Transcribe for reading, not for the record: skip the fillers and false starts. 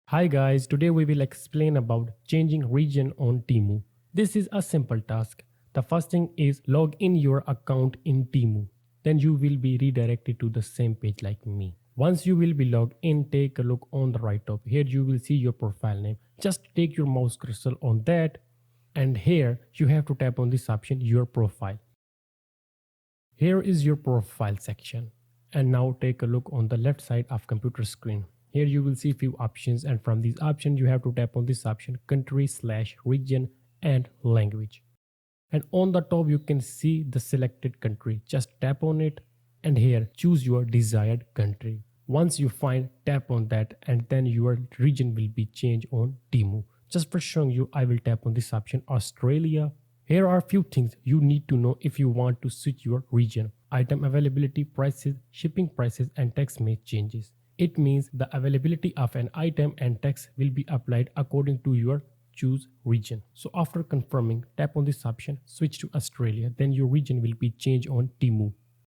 Hi guys, today we will explain about changing region on Temu. This is a simple task. The first thing is log in your account in Temu. Then you will be redirected to the same page like me. Once you will be logged in, take a look on the right top. Here you will see your profile name. Just take your mouse cursor on that, and here you have to tap on this option, your profile. Here is your profile section. And now take a look on the left side of computer screen. Here you will see few options, and from these options you have to tap on this option, country/region and language. And on the top you can see the selected country. Just tap on it and here choose your desired country. Once you find, tap on that and then your region will be changed on Temu. Just for showing you, I will tap on this option, Australia. Here are a few things you need to know if you want to switch your region. Item availability, prices, shipping prices and tax may changes. It means the availability of an item and tax will be applied according to your choose region. So after confirming, tap on this option, switch to Australia, then your region will be changed on Temu.